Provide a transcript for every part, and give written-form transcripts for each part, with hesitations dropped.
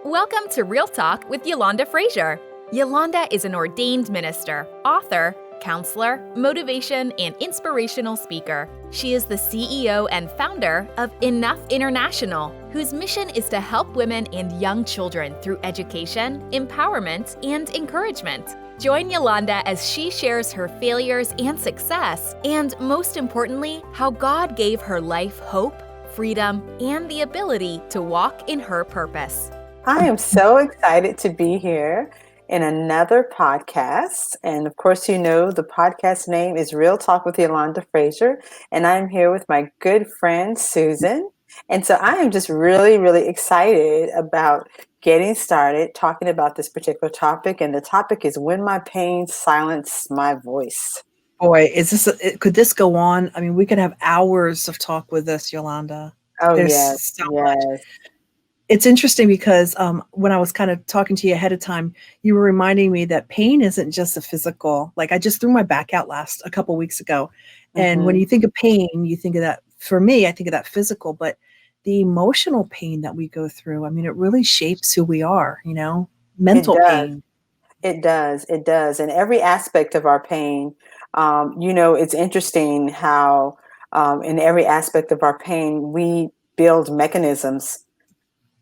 Welcome to Real Talk with Yolanda Frazier. Yolanda is an ordained minister, author, counselor, motivation, and inspirational speaker. She is the CEO and founder of Enough International, whose mission is to help women and young children through education, empowerment, and encouragement. Join Yolanda as she shares her failures and success, and most importantly, how God gave her life hope, freedom, and the ability to walk in her purpose. I am so excited to be here in another podcast. And of course, you know, the podcast name is Real Talk with Yolanda Frazier. And I'm here with my good friend, Susan. And so I am just really, really excited about getting started talking about this particular topic. And the topic is when my pain silenced my voice. Boy, could this go on? I mean, we could have hours of talk with this, Yolanda. Oh, There's yes. so yes. much. It's interesting because when I was kind of talking to you ahead of time, you were reminding me that pain isn't just a physical. Like I just threw my back out a couple of weeks ago. And when you think of pain, you think of that, for me, I think of that physical, but the emotional pain that we go through, I mean, it really shapes who we are, you know, mental pain. It does. It does. And every aspect of our pain, you know, it's interesting how in every aspect of our pain, we build mechanisms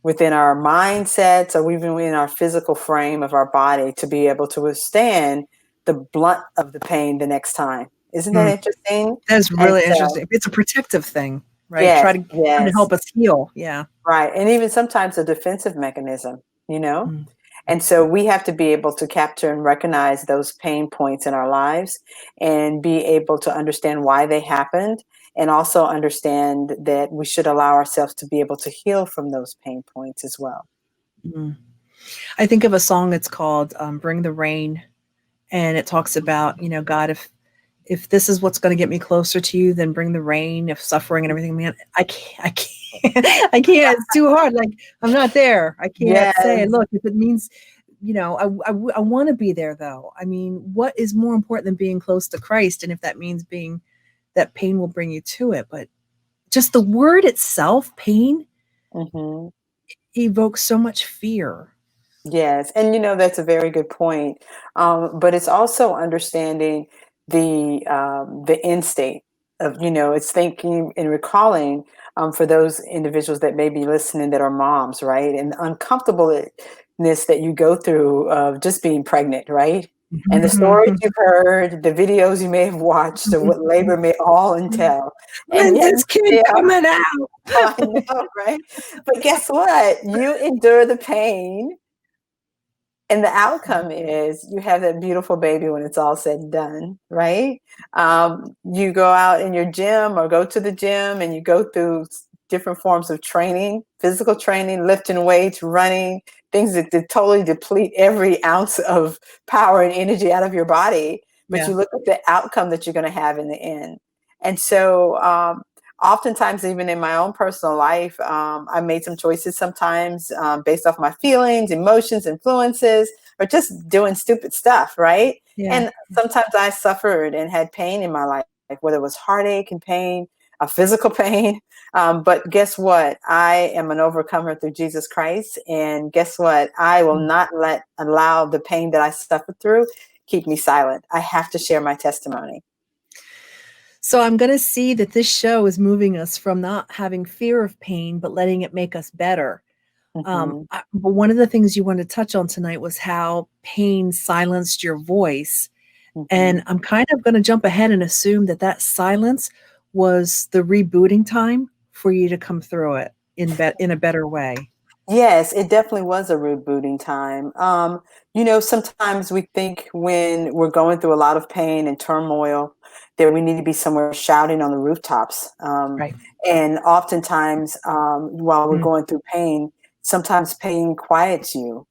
within our mindsets or even in our physical frame of our body to be able to withstand the blunt of the pain the next time. Isn't that interesting? That's really interesting. It's a protective thing, right? Yes, Trying to help us heal. Yeah. Right. And even sometimes a defensive mechanism, you know? And so we have to be able to capture and recognize those pain points in our lives and be able to understand why they happened, and also understand that we should allow ourselves to be able to heal from those pain points as well. I think of a song that's called Bring the Rain. And it talks about, you know, God, if this is what's going to get me closer to you, then bring the rain. If suffering and everything, man, I can't. It's too hard. Like I'm not there. I can't say, look, if it means, you know, I want to be there though. I mean, what is more important than being close to Christ? And if that means that pain will bring you to it, but just the word itself, pain, evokes so much fear. Yes. And, you know, that's a very good point. But it's also understanding the end state of, you know, it's thinking and recalling for those individuals that may be listening that are moms, right? And the uncomfortableness that you go through of just being pregnant, right? And the stories you've heard, the videos you may have watched of what labor may all entail. And this kid coming out. I know, right? But guess what? You endure the pain. And the outcome is you have that beautiful baby when it's all said and done, right? You go out in your gym or go to the gym and you go through different forms of training, physical training, lifting weights, running, things that totally deplete every ounce of power and energy out of your body. But you look at the outcome that you're going to have in the end. And so oftentimes, even in my own personal life, I made some choices sometimes based off my feelings, emotions, influences, or just doing stupid stuff, right? Yeah. And sometimes I suffered and had pain in my life, whether it was heartache and pain, physical pain. But guess what? I am an overcomer through Jesus Christ. And guess what? I will not allow the pain that I suffered through keep me silent. I have to share my testimony. So I'm going to see that this show is moving us from not having fear of pain, but letting it make us better. But one of the things you wanted to touch on tonight was how pain silenced your voice. And I'm kind of going to jump ahead and assume that silence was the rebooting time for you to come through it in a better way. Yes, it definitely was a rebooting time. You know, sometimes we think when we're going through a lot of pain and turmoil that we need to be somewhere shouting on the rooftops. Right. And oftentimes, while we're going through pain, sometimes pain quiets you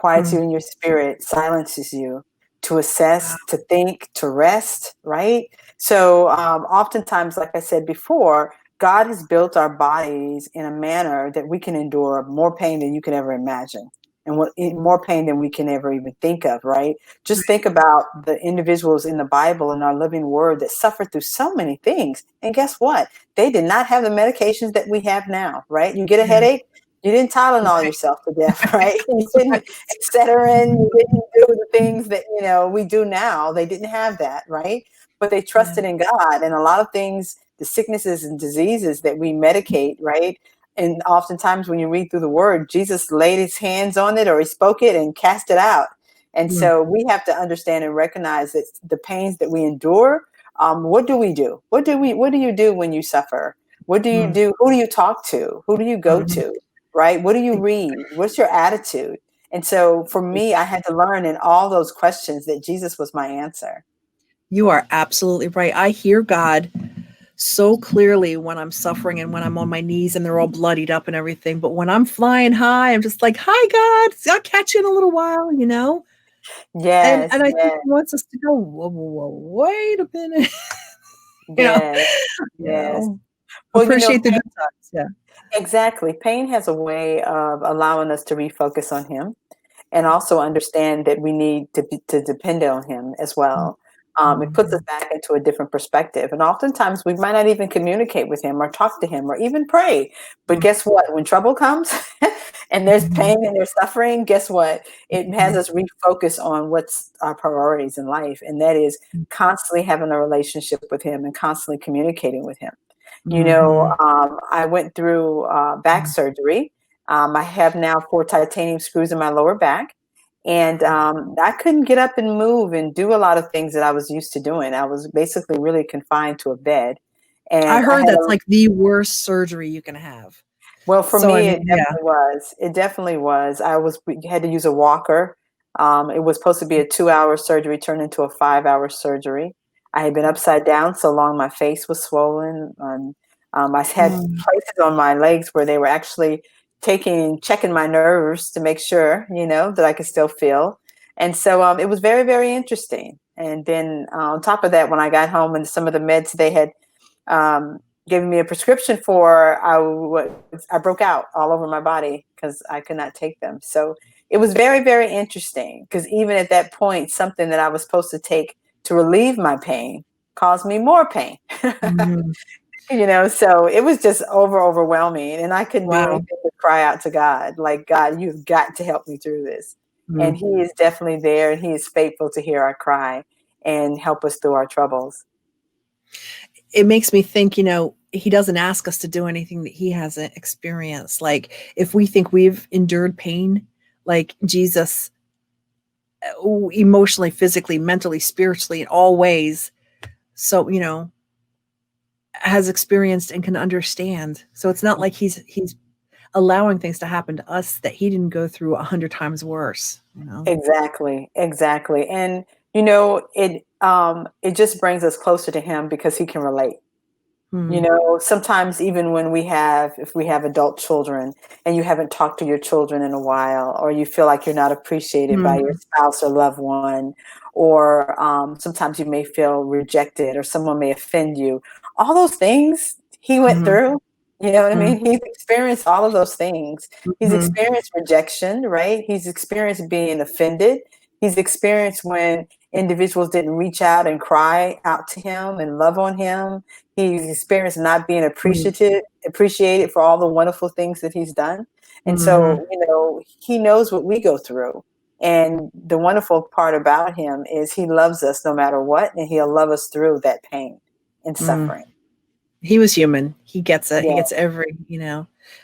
in your spirit, silences you to assess, to think, to rest, right? So oftentimes, like I said before, God has built our bodies in a manner that we can endure more pain than you can ever imagine, and more pain than we can ever even think of, right? Just think about the individuals in the Bible and our living word that suffered through so many things. And guess what? They did not have the medications that we have now, right? You get a headache, You didn't Tylenol yourself to death, right? You didn't Excedrin. You didn't do the things that, we do now. They didn't have that, right? But they Yeah. trusted in God. And a lot of things, the sicknesses and diseases that we medicate, right? And oftentimes when you read through the word, Jesus laid his hands on it or he spoke it and cast it out. And Mm, so we have to understand and recognize that the pains that we endure, what do we do? What do you do when you suffer? What do you mm, do? Who do you talk to? Who do you go mhm. to? Right? What do you read? What's your attitude? And so for me, I had to learn in all those questions that Jesus was my answer. You are absolutely right. I hear God so clearly when I'm suffering and when I'm on my knees and they're all bloodied up and everything. But when I'm flying high, I'm just like, "Hi, God. I'll catch you in a little while," you know? And Yes, I think yes, He wants us to go, "Whoa, whoa, whoa, wait a minute," you know? yes, You yes. know? Well, Appreciate the good times. Yeah. exactly. Pain has a way of allowing us to refocus on him, and also understand that we need to depend on him as well. It puts us Mhm. back into a different perspective. And oftentimes we might not even communicate with him or talk to him or even pray. But Mm, guess what? When trouble comes and there's mhm, pain and there's suffering, guess what? It has mhm, us refocus on what's our priorities in life. And that is constantly having a relationship with him and constantly communicating with him. mhm, I went through back mhm. surgery. I have now 4 titanium screws in my lower back. And I couldn't get up and move and do a lot of things that I was used to doing. I was basically really confined to a bed. I And I heard had that's a, like the worst surgery you can have. well, for So, I me, mean, it yeah. definitely was. It definitely was. We had to use a walker. It was supposed to be a 2-hour surgery, turned into a 5-hour surgery. I had been upside down so long, my face was swollen. I had Mm, places on my legs where they were actually checking my nerves to make sure, that I could still feel. And so it was very, very interesting. And then on top of that, when I got home and some of the meds they had um, giving me a prescription for, I broke out all over my body because I could not take them. So it was very, very interesting because even at that point, something that I was supposed to take to relieve my pain caused me more pain. mhm. So it was just overwhelming, and I couldn't do Wow. anything but cry out to God, like, God, you've got to help me through this. And Mm. he is definitely there, and he is faithful to hear our cry and help us through our troubles. It makes me think, He doesn't ask us to do anything that He hasn't experienced. Like, if we think we've endured pain, like Jesus, emotionally, physically, mentally, spiritually, in all ways, so, has experienced and can understand. So it's not like he's allowing things to happen to us that He didn't go through 100 times worse. Exactly, exactly. And it just brings us closer to him because he can relate. Mm, Sometimes even when if we have adult children and you haven't talked to your children in a while, or you feel like you're not appreciated by your mm, spouse or loved one, or sometimes you may feel rejected or someone may offend you, all those things he went mhm, through. You know what I mm, mean? He's experienced all of those things. He's mhm, experienced rejection, right? He's experienced being offended. He's experienced when individuals didn't reach out and cry out to him and love on him. He's experienced not being mm, appreciated for all the wonderful things that he's done. And mhm, so, he knows what we go through. And the wonderful part about him is he loves us no matter what, and he'll love us through that pain and mm. suffering. He was human. He gets it. He Yeah, gets every.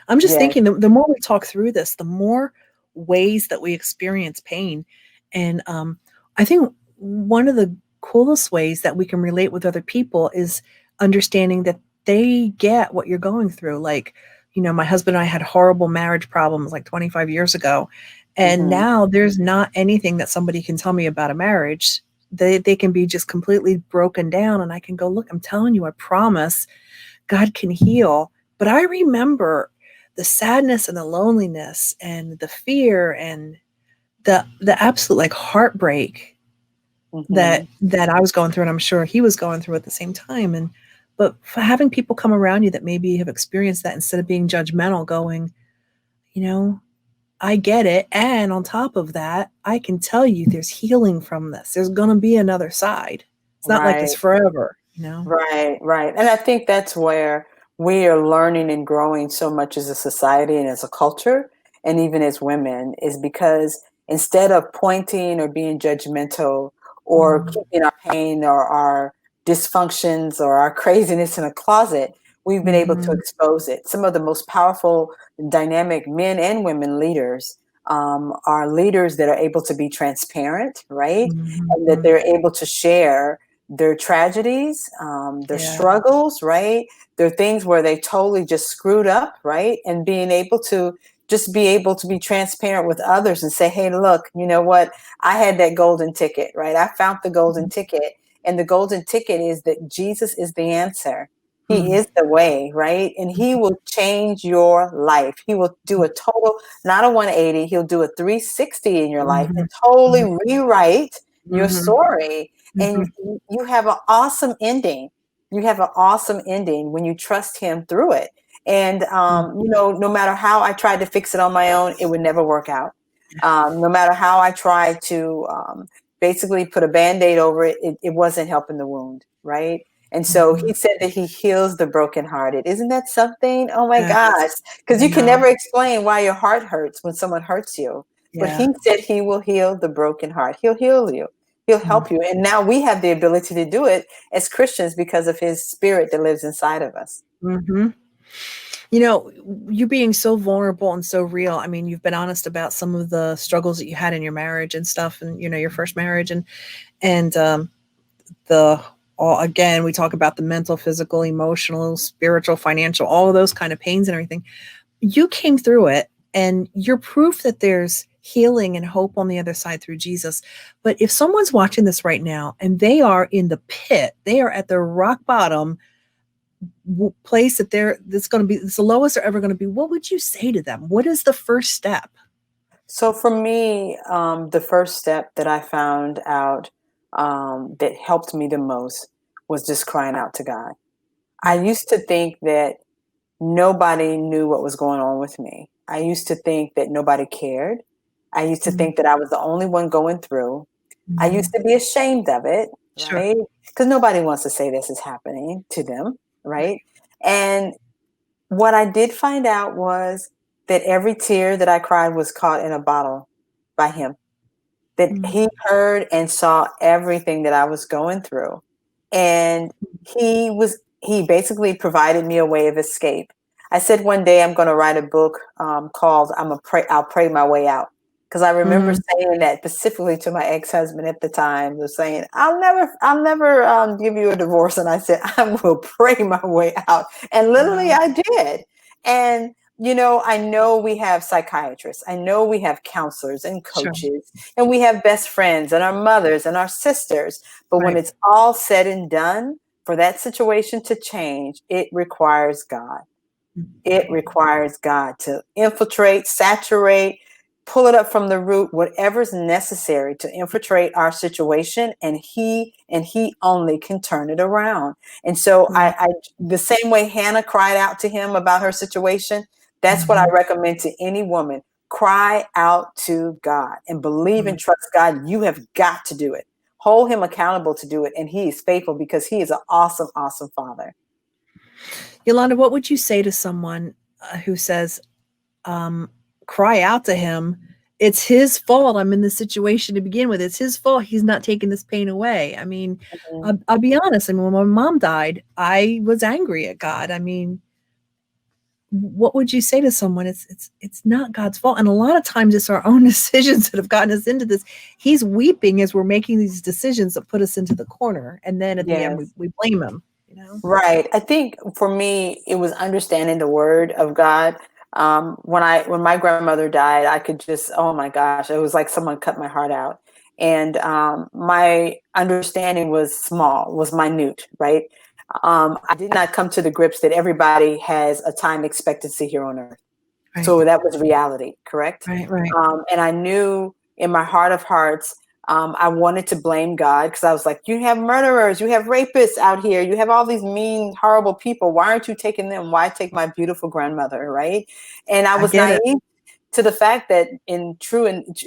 I'm just yeah, thinking the more we talk through this, the more ways that we experience pain. And I think one of the coolest ways that we can relate with other people is understanding that they get what you're going through. Like, my husband and I had horrible marriage problems like 25 years ago. And hmm, now there's not anything that somebody can tell me about a marriage. They can be just completely broken down. And I can go, look, I'm telling you, I promise God can heal. But I remember the sadness and the loneliness and the fear and the absolute like heartbreak hmm, that I was going through, and I'm sure he was going through at the same time. And but for having people come around you that maybe have experienced that, instead of being judgmental, going, you know, I get it. And on top of that, I can tell you there's healing from this. There's gonna be another side. It's not like it's right. forever. Right, right. And I think that's where we are learning and growing so much as a society and as a culture, and even as women, is because instead of pointing or being judgmental or Mm, keeping our pain or our dysfunctions or our craziness in a closet, we've been able to mhm, expose it. Some of the most powerful, dynamic men and women leaders are leaders that are able to be transparent, right? mhm, And that mhm. they're able to share their tragedies, their Yeah. struggles, right? There are things where they totally just screwed up, right? And being able to just be able to be transparent with others and say, hey, look, you know what? I had that golden ticket, right? I found the golden Mhm, ticket. And the golden ticket is that Jesus is the answer. He mm, is the way, right? And he will change your life. He will do a total, not a 180, he'll do a 360 in your life and mhm, totally mhm, rewrite your mhm, story. And mhm, you have an awesome ending. You have an awesome ending when you trust him through it. And, mm. no matter how I tried to fix it on my own, it would never work out. No matter how I tried to basically put a band-aid over it, it wasn't helping the wound, right? And so Mhm. he said that he heals the brokenhearted. Isn't that something? Oh my gosh. Yes. Because I you can know. never explain why your heart hurts when someone hurts you. But Yeah. he said he will heal the broken heart. He'll heal you. He'll Mm, help you. And now we have the ability to do it as Christians because of his spirit that lives inside of us. mhm. You know, you being so vulnerable and so real. I mean, you've been honest about some of the struggles that you had in your marriage and stuff, and your first marriage, and the all again. We talk about the mental, physical, emotional, spiritual, financial, all of those kind of pains and everything. You came through it, and you're proof that there's healing and hope on the other side through Jesus. But if someone's watching this right now and they are in the pit, they are at the rock bottom place that's going to be, it's the lowest they're ever going to be, what would you say to them? What is the first step? So for me, the first step that I found out that helped me the most was just crying out to God. I Mm, used to think that nobody knew what was going on with me. I used to think that nobody cared. I used to mm, think that I was the only one going through. I used mhm. to be ashamed of it, Sure. right? Because nobody wants to say this is happening to them, Right. right? And what I did find out was that every tear that I cried was caught in a bottle by him, that Mm, he heard and saw everything that I was going through. And he basically provided me a way of escape. I said one day I'm going to write a book called I'll pray my way out. Because I remember mm, saying that specifically to my ex-husband at the time, was saying, I'll never give you a divorce. And I said, I will pray my way out. And literally wow. I did. And I know we have psychiatrists. I know we have counselors and Sure. coaches, and we have best friends and our mothers and our sisters. But when Right. it's all said and done, for that situation to change, it requires God. It requires God to infiltrate, saturate, pull it up from the root, whatever's necessary to infiltrate our situation, and He only can turn it around. And so, Mm, the same way Hannah cried out to Him about her situation, that's what I mhm, recommend to any woman. Cry out to God and believe mm. and trust God. You have got to do it. Hold Him accountable to do it, and He is faithful because He is an awesome, awesome Father. Yolanda, what would you say to someone who says, um, cry out to him? It's his fault. I'm in this situation to begin with. It's his fault. He's not taking this pain away. I mean, Mhm. I'll be honest. I mean, when my mom died, I was angry at God. I mean, what would you say to someone? It's not God's fault, and a lot of times it's our own decisions that have gotten us into this. He's weeping as we're making these decisions that put us into the corner, and then at the end Yes. we blame him. You know. Right. I think for me, it was understanding the word of God. When my grandmother died, I could just, oh my gosh, it was like someone cut my heart out. And my understanding was small, was minute, right? I did not come to the grips that everybody has a time expectancy here on earth. Right. So that was reality, correct? Right. Right. And I knew in my heart of hearts, I wanted to blame God because I was like, you have murderers, you have rapists out here, you have all these mean, horrible people. Why aren't you taking them? Why take my beautiful grandmother, right? And I I was get it. naive to the fact that in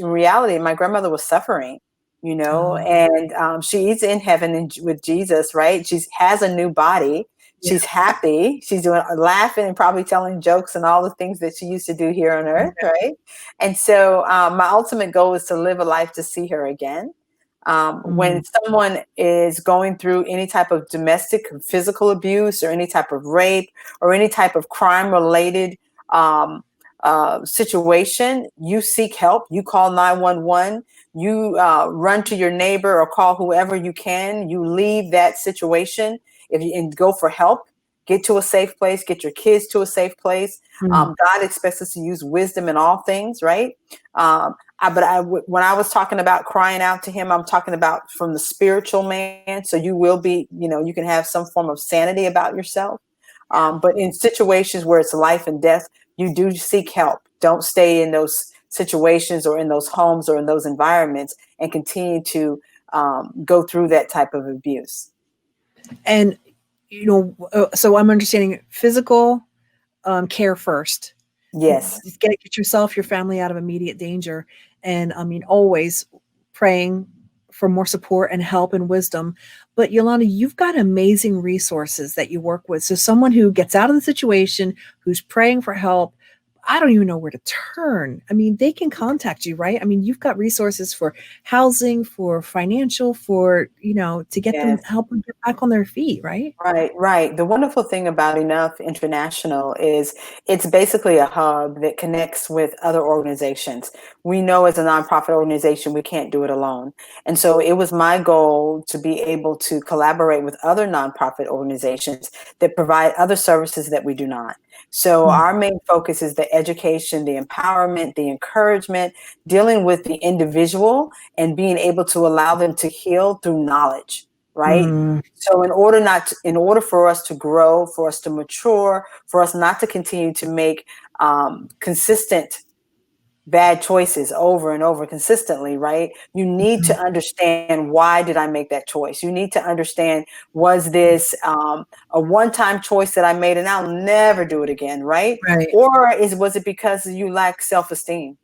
reality, my grandmother was suffering, Oh, and she's in heaven with Jesus, right? She has a new body. She's happy. She's doing laughing and probably telling jokes and all the things that she used to do here on earth, right? And so my ultimate goal is to live a life to see her again. When someone is going through any type of domestic physical abuse or any type of rape or any type of crime related situation, you seek help, you call 911, you run to your neighbor or call whoever you can, you leave that situation and go for help, get to a safe place, get your kids to a safe place. God expects us to use wisdom in all things, right? When I was talking about crying out to him, I'm talking about from the spiritual man. So you will be, you can have some form of sanity about yourself. But in situations where it's life and death, you do seek help. Don't stay in those situations or in those homes or in those environments and continue to go through that type of abuse. And, so I'm understanding physical care first. Yes. Just get yourself, your family out of immediate danger. And always praying for more support and help and wisdom. But Yolanda, you've got amazing resources that you work with. So someone who gets out of the situation, who's praying for help, I don't even know where to turn. They can contact you, right? You've got resources for housing, for financial, for, to get them, help them get back on their feet, right? Right. The wonderful thing about Enough International is it's basically a hub that connects with other organizations. We know as a nonprofit organization, we can't do it alone. And so it was my goal to be able to collaborate with other nonprofit organizations that provide other services that we do not. So our main focus is the education, the empowerment, the encouragement, dealing with the individual and being able to allow them to heal through knowledge, right? So in order for us to grow, for us to mature, for us not to continue to make consistent bad choices over and over consistently, right? You need to understand, why did I make that choice? You need to understand, was this a one-time choice that I made and I'll never do it again, right? Right. Or was it because you lack self-esteem?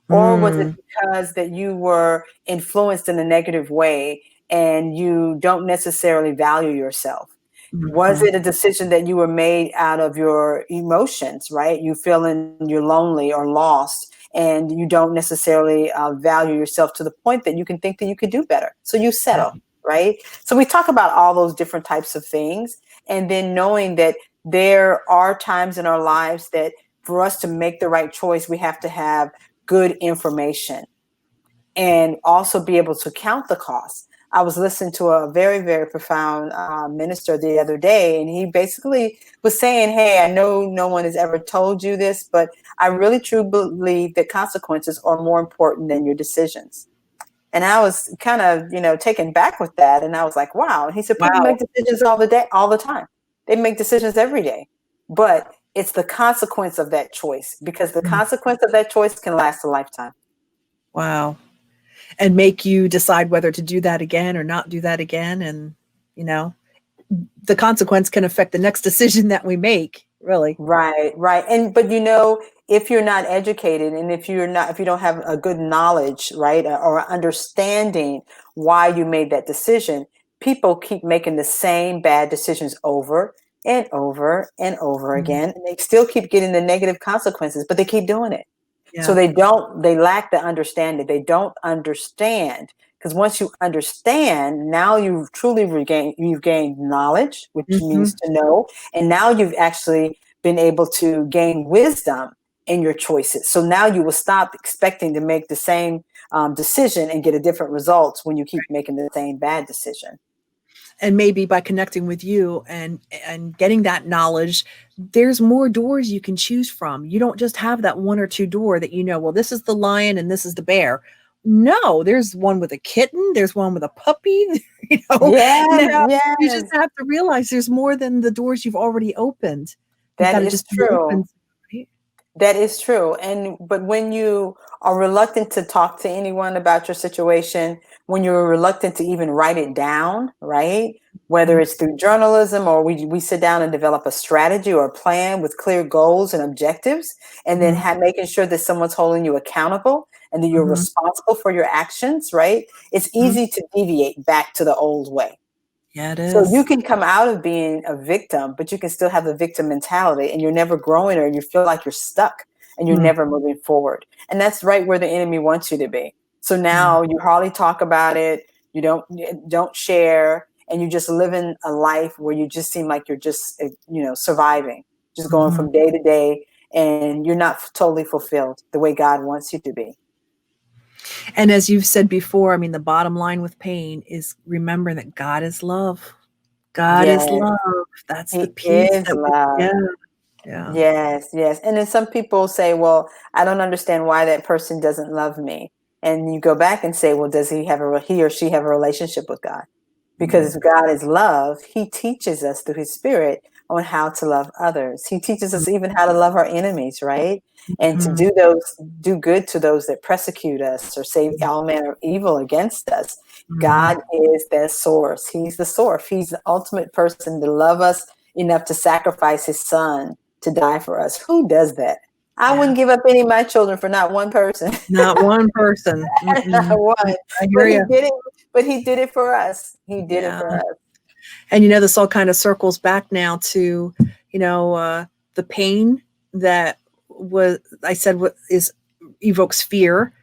Or was it because that you were influenced in a negative way and you don't necessarily value yourself? Was it a decision that you were made out of your emotions, right? You feeling you're lonely or lost and you don't necessarily value yourself to the point that you can think that you could do better. So you settle, right? So we talk about all those different types of things. And then knowing that there are times in our lives that for us to make the right choice, we have to have good information and also be able to count the costs. I was listening to a very, very profound minister the other day, and he basically was saying, hey, I know no one has ever told you this, but I really truly believe that consequences are more important than your decisions. And I was kind of, taken back with that. And I was like, wow. And he said, people make decisions all the time. They make decisions every day, but it's the consequence of that choice, because the consequence of that choice can last a lifetime. Wow. And make you decide whether to do that again or not do that again. And, the consequence can affect the next decision that we make, really. Right. But if you're not educated and if you don't have a good knowledge, right, or understanding why you made that decision, people keep making the same bad decisions over and over and over again. And they still keep getting the negative consequences, but they keep doing it. Yeah. So they lack the understanding. They don't understand, because once you understand, now you've gained knowledge, which means to know. And now you've actually been able to gain wisdom in your choices. So now you will stop expecting to make the same decision and get a different results when you keep making the same bad decision. And maybe by connecting with you and getting that knowledge, there's more doors you can choose from. You don't just have that one or two door that, well, this is the lion and this is the bear. No, there's one with a kitten. There's one with a puppy. Yes. You just have to realize there's more than the doors you've already opened. That is true. That is true. But when you are reluctant to talk to anyone about your situation, when you're reluctant to even write it down, right? Whether it's through journalism or we sit down and develop a strategy or a plan with clear goals and objectives, and then making sure that someone's holding you accountable and that you're responsible for your actions, right? It's easy to deviate back to the old way. Yeah, it So you is. can come out of being a victim, but you can still have the victim mentality, and you're never growing, or you feel like you're stuck and you're Mm, never moving forward. And that's right where the enemy wants you to be. So mm, now you hardly talk about it, you don't share, and you're just living a life where you just seem like you're just surviving, just going mhm. from day to day, and you're not totally fulfilled the way God wants you to be. And as you've said before, I mean, the bottom line with pain is remember that God is love. God is Yes, love. That's the he peace is that we love. yeah, yeah. Yes, yes. And then some people say, well, I don't understand why that person doesn't love me. And you go back and say, well, does he or she have a relationship with God? Because Mm, if God is love, he teaches us through his spirit on how to love others. He teaches us even how to love our enemies, right? And to mhm, do good to those that persecute us or say all manner of evil against us. mhm. God is the source. He's the source. He's the ultimate person to love us enough to sacrifice his son to die for us. Who does that? I Yeah. wouldn't give up any of my children for not one person. Not one person. Not Mm-mm. one. I hear But he you. did it. But he did it for us. He did it Yeah. for us. And this all kind of circles back now to, the pain that was I said what is evokes fear.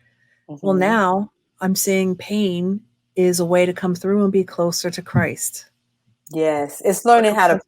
Well, Hmm. now I'm seeing pain is a way to come through and be closer to Christ. Yes, it's learning how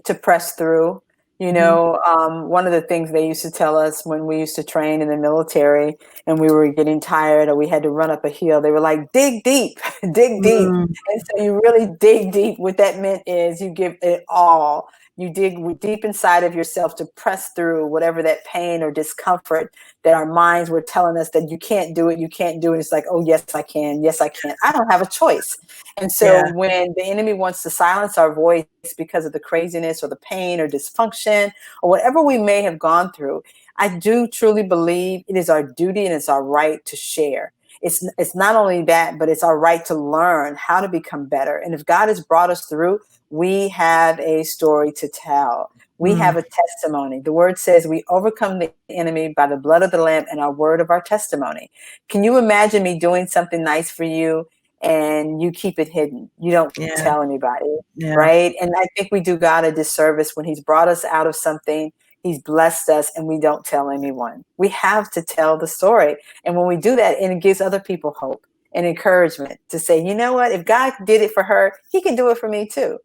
to press through. Mm-hmm. One of the things they used to tell us when we used to train in the military and we were getting tired or we had to run up a hill, they were like, dig deep, dig deep. Mm, And so you really dig deep. What that meant is you give it all. You dig deep inside of yourself to press through whatever that pain or discomfort that our minds were telling us that you can't do it, you can't do it. It's like, oh, yes, I can. Yes, I can. I don't have a choice. And so yeah. when the enemy wants to silence our voice because of the craziness or the pain or dysfunction or whatever we may have gone through, I do truly believe it is our duty and it's our right to share. It's not only that, but it's our right to learn how to become better. And if God has brought us through, we have a story to tell. We Mm, have a testimony. The word says we overcome the enemy by the blood of the Lamb and our word of our testimony. Can you imagine me doing something nice for you and you keep it hidden? You don't yeah. tell anybody, Yeah. right? And I think we do God a disservice when he's brought us out of something, he's blessed us, and we don't tell anyone. We have to tell the story. And when we do that, and it gives other people hope and encouragement to say, you know what, if God did it for her, he can do it for me too.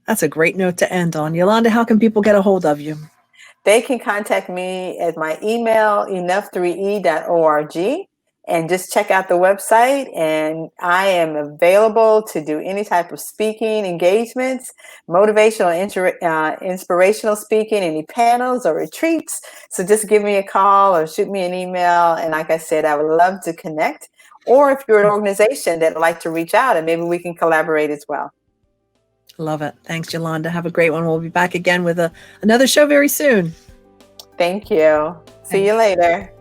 That's a great note to end on. Yolanda, how can people get a hold of you? They can contact me at my email, enough3e.org, and just check out the website. And I am available to do any type of speaking engagements, motivational, inspirational speaking, any panels or retreats. So just give me a call or shoot me an email. And like I said, I would love to connect. Or if you're an organization that would like to reach out, and maybe we can collaborate as well. Love it. Thanks, Yolanda. Have a great one. We'll be back again with another show very soon. Thank you. See you Thanks. later.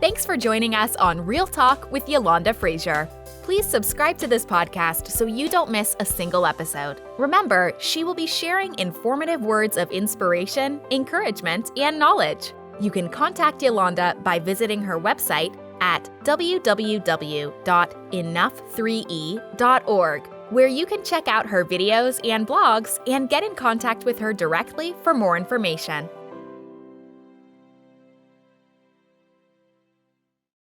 Thanks for joining us on Real Talk with Yolanda Frazier. Please subscribe to this podcast so you don't miss a single episode. Remember, she will be sharing informative words of inspiration, encouragement, and knowledge. You can contact Yolanda by visiting her website at www.enough3e.org, where you can check out her videos and blogs and get in contact with her directly for more information.